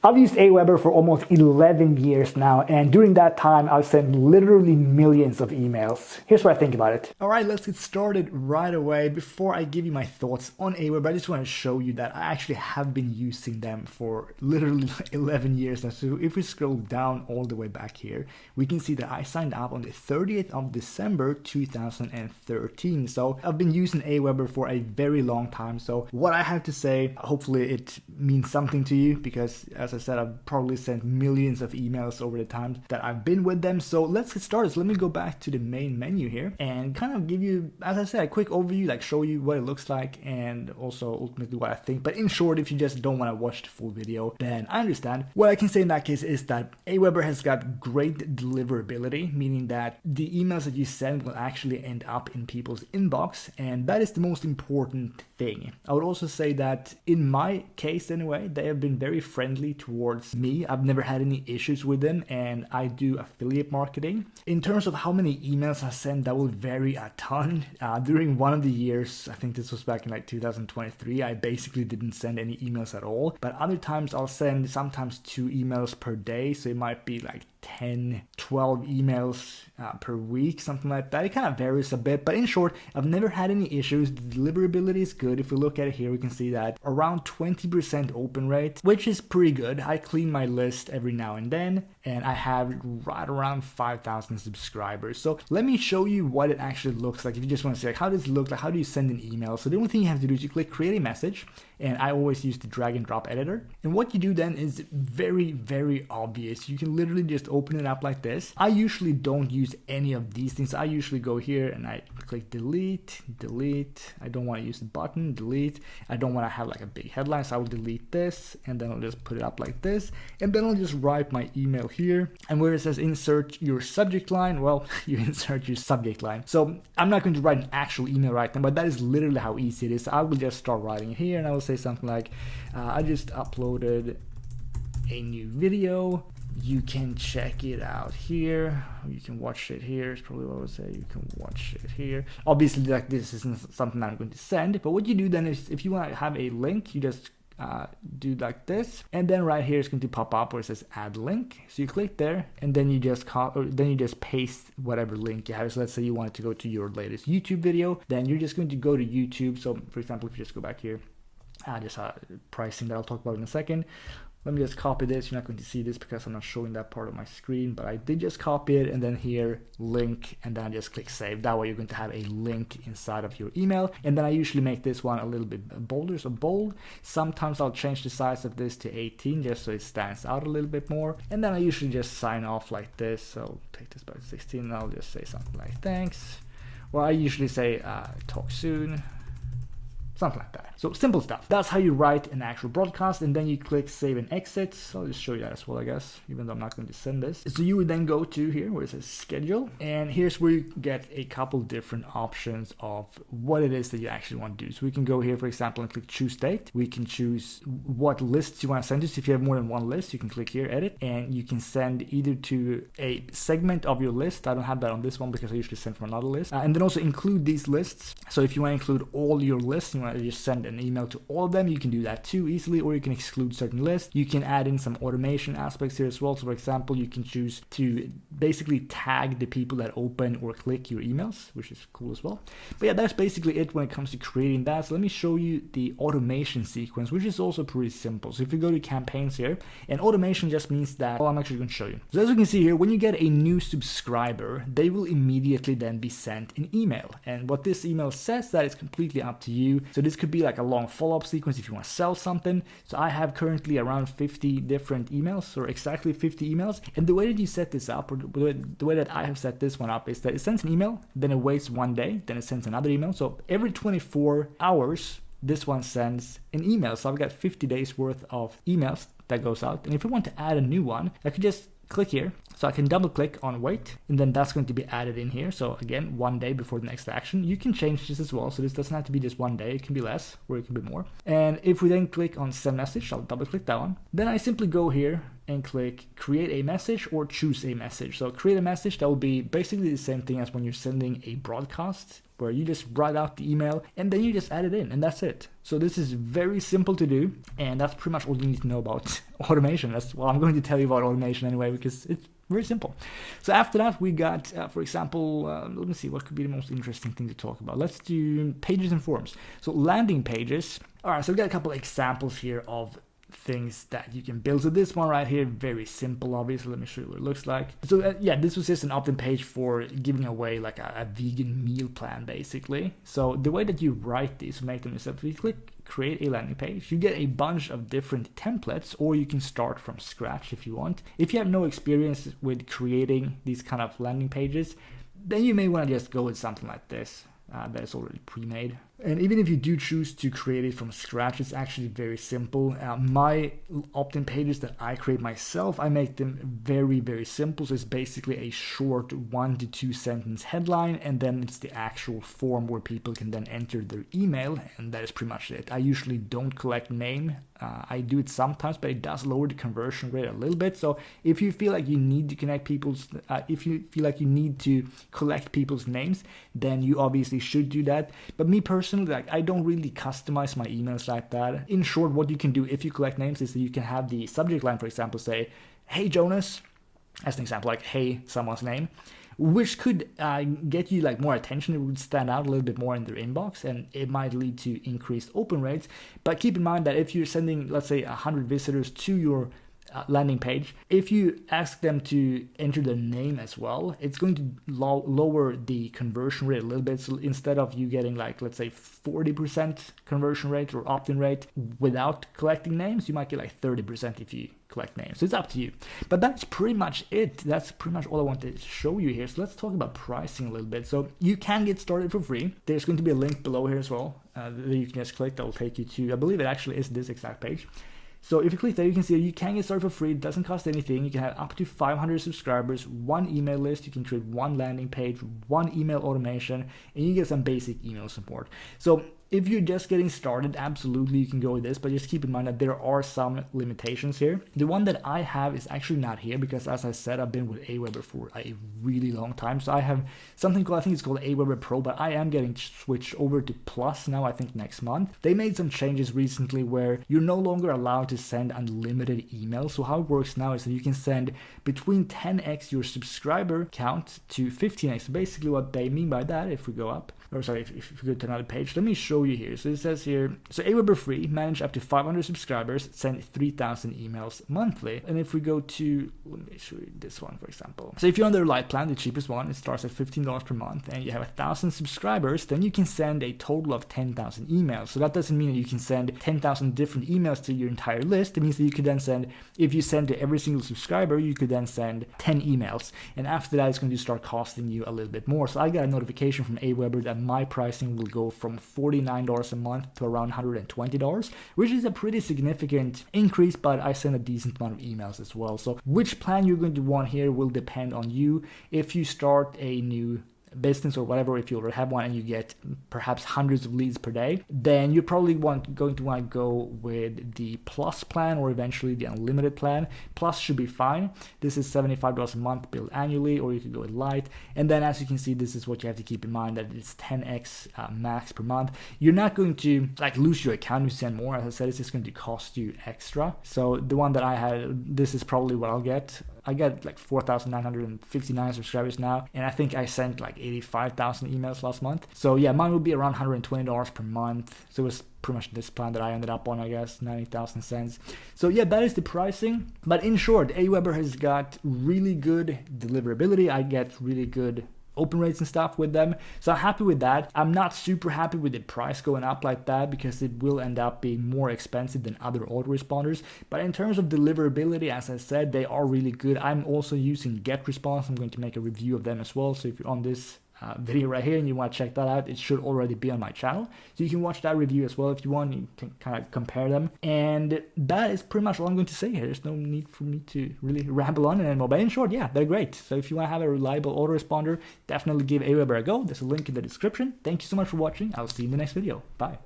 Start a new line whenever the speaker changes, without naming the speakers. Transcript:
I've used Aweber for almost 11 years now, and during that time, I've sent literally millions of emails. Here's what I think about it. Alright, let's get started right away. Before I give you my thoughts on Aweber, I just want to show you that I actually have been using them for literally 11 years now. So if we scroll down all the way back here, we can see that I signed up on the 30th of December 2013. So I've been using Aweber for a very long time. So what I have to say, hopefully it means something to you, because as I said, I've probably sent millions of emails over the time that I've been with them. So let's get started. So let me go back to the main menu here and kind of give you, as I said, a quick overview, like show you what it looks like and also ultimately what I think. But in short, if you just don't want to watch the full video, then I understand. What I can say in that case is that Aweber has got great deliverability, meaning that the emails that you send will actually end up in people's inbox, and that is the most important thing. I would also say that in my case anyway, they have been very friendly towards me. I've never had any issues with them, and I do affiliate marketing. In terms of how many emails I send, that will vary a ton. During one of the years, I think this was back in like 2023, I basically didn't send any emails at all. But other times I'll send sometimes 2 emails per day, so it might be like 10, 12 emails per week, something like that. It kind of varies a bit, but in short, I've never had any issues. The deliverability is good. If we look at it here, we can see that around 20% open rate, which is pretty good. I clean my list every now and then, and I have right around 5,000 subscribers. So let me show you what it actually looks like. If you just want to see like, how does it look like, how do you send an email? So the only thing you have to do is you click create a message, and I always use the drag and drop editor. And what you do then is very, very obvious. You can literally just open it up like this. I usually don't use any of these things. I usually go here and I click delete. I don't want to use the button, delete. I don't want to have like a big headline, so I will delete this, and then I'll just put it up like this. And then I'll just write my email here. And where it says insert your subject line, well, you insert your subject line. So I'm not going to write an actual email right now, but that is literally how easy it is. I will just start writing it here, and I will say something like, I just uploaded a new video. You can check it out here. You can watch it here. Is probably what I would say. You can watch it here. Obviously, like this isn't something I'm going to send. But what you do then is, if you want to have a link, you just do like this, and then right here is going to pop up where it says add link. So you click there, and then you just paste whatever link you have. So let's say you wanted to go to your latest YouTube video, then you're just going to go to YouTube. So for example, if you just go back here, just pricing that I'll talk about in a second. Let me just copy this. You're not going to see this because I'm not showing that part of my screen, but I did just copy it, and then here, link, and then I just click save. That way you're going to have a link inside of your email. And then I usually make this one a little bit bolder, so bold. Sometimes I'll change the size of this to 18 just so it stands out a little bit more. And then I usually just sign off like this. So take this back to 16, and I'll just say something like thanks. Or I usually say talk soon. Something like that. So simple stuff. That's how you write an actual broadcast, and then you click save and exit. So I'll just show you that as well, I guess, even though I'm not going to send this. So you would then go to here where it says schedule, and here's where you get a couple different options of what it is that you actually want to do. So we can go here, for example, and click choose date. We can choose what lists you want to send to. So if you have more than one list, you can click here, edit, and you can send either to a segment of your list. I don't have that on this one because I usually send from another list. And then also include these lists. So if you want to include all your lists, you want to just send an email to all of them, you can do that too easily, or you can exclude certain lists. You can add in some automation aspects here as well. So for example, you can choose to basically tag the people that open or click your emails, which is cool as well. But yeah, that's basically it when it comes to creating that. So let me show you the automation sequence, which is also pretty simple. So if you go to campaigns here, and automation just means that, well, I'm actually going to show you. So as you can see here, when you get a new subscriber, they will immediately then be sent an email. And what this email says, that is completely up to you. So this could be like a long follow-up sequence if you want to sell something. So I have currently around 50 different emails, or exactly 50 emails. And the way that you set this up, or the way that I have set this one up, is that it sends an email, then it waits 1 day, then it sends another email. So every 24 hours, this one sends an email. So I've got 50 days worth of emails that goes out. And if I want to add a new one, I could just click here. So I can double click on wait, and then that's going to be added in here. So again, 1 day before the next action. You can change this as well. So this doesn't have to be just 1 day. It can be less, or it can be more. And if we then click on send message, I'll double click that one. Then I simply go here and click create a message or choose a message. So create a message, that will be basically the same thing as when you're sending a broadcast, where you just write out the email and then you just add it in and that's it. So this is very simple to do, and that's pretty much all you need to know about automation. That's what I'm going to tell you about automation anyway, because it's very simple. So after that, we got, for example, let me see, what could be the most interesting thing to talk about? Let's do pages and forms. So landing pages. All right, so we got a couple of examples here of things that you can build. So this one right here, very simple, obviously. Let me show you what it looks like. So yeah, this was just an opt-in page for giving away like a vegan meal plan, basically. So the way that you write these, make them yourself, you click create a landing page, you get a bunch of different templates, or you can start from scratch if you want. If you have no experience with creating these kind of landing pages, then you may want to just go with something like this that is already pre-made. And even if you do choose to create it from scratch, it's actually very simple. My opt-in pages that I create myself, I make them very, very simple. So it's basically a short 1 to 2 sentence headline, and then it's the actual form where people can then enter their email, and that is pretty much it. I usually don't collect name. I do it sometimes, but it does lower the conversion rate a little bit. So if you feel like you need to collect people's names, then you obviously should do that. But me personally, like, I don't really customize my emails like that. In short, what you can do if you collect names is that you can have the subject line, for example, say, "Hey Jonas," as an example, like "Hey someone's name," which could get you like more attention. It would stand out a little bit more in their inbox, and it might lead to increased open rates. But keep in mind that if you're sending, let's say, 100 visitors to your landing page, if you ask them to enter their name as well, it's going to lower the conversion rate a little bit. So instead of you getting like, let's say, 40% conversion rate or opt-in rate without collecting names, you might get like 30% if you collect names. So it's up to you. But that's pretty much it. That's pretty much all I wanted to show you here. So let's talk about pricing a little bit. So you can get started for free. There's going to be a link below here as well that you can just click. That will take you to, I believe it actually is this exact page. So if you click there, you can see you can get started for free. It doesn't cost anything. You can have up to 500 subscribers, 1 email list. You can create 1 landing page, 1 email automation, and you get some basic email support. So if you're just getting started, absolutely you can go with this, but just keep in mind that there are some limitations here. The one that I have is actually not here because, as I said, I've been with Aweber for a really long time. So I have something called, I think it's called Aweber Pro, but I am getting switched over to Plus now, I think next month. They made some changes recently where you're no longer allowed to send unlimited emails. So how it works now is that you can send between 10x your subscriber count to 15x. So basically what they mean by that, if we go up, or sorry, if we go to another page, let me show you here. So it says here, so Aweber free, manage up to 500 subscribers, send 3,000 emails monthly. And if we go to, let me show you this one, for example. So if you're on their light plan, the cheapest one, it starts at $15 per month, and you have 1,000 subscribers, then you can send a total of 10,000 emails. So that doesn't mean that you can send 10,000 different emails to your entire list. It means that you could then send, if you send to every single subscriber, you could then send 10 emails. And after that, it's going to start costing you a little bit more. So I got a notification from Aweber that my pricing will go from $49 a month to around $120, which is a pretty significant increase, but I send a decent amount of emails as well. So which plan you're going to want here will depend on you. If you start a new business or whatever, if you already have one and you get perhaps hundreds of leads per day, then you're probably going to want to go with the Plus plan or eventually the unlimited plan. Plus should be fine. This is $75 a month billed annually, or you could go with Lite. And then as you can see, this is what you have to keep in mind, that it's 10x max per month. You're not going to like lose your account if you send more. As I said, it's just going to cost you extra. So the one that I had, this is probably what I'll get. I get like 4,959 subscribers now, and I think I sent like 85,000 emails last month. So yeah, mine would be around $120 per month. So it was pretty much this plan that I ended up on, I guess, 90,000 cents. So yeah, that is the pricing. But in short, Aweber has got really good deliverability. I get really good open rates and stuff with them, so I'm happy with that. I'm not super happy with the price going up like that because it will end up being more expensive than other autoresponders, but in terms of deliverability, as I said, they are really good. I'm also using GetResponse. I'm going to make a review of them as well, so if you're on this video right here and you want to check that out, it should already be on my channel, so you can watch that review as well if you want. You can kind of compare them, and that is pretty much all I'm going to say here. There's no need for me to really ramble on anymore, but in short, yeah, they're great. So if you want to have a reliable autoresponder, definitely give Aweber a go. There's a link in the description. Thank you so much for watching. I'll see you in the next video. Bye.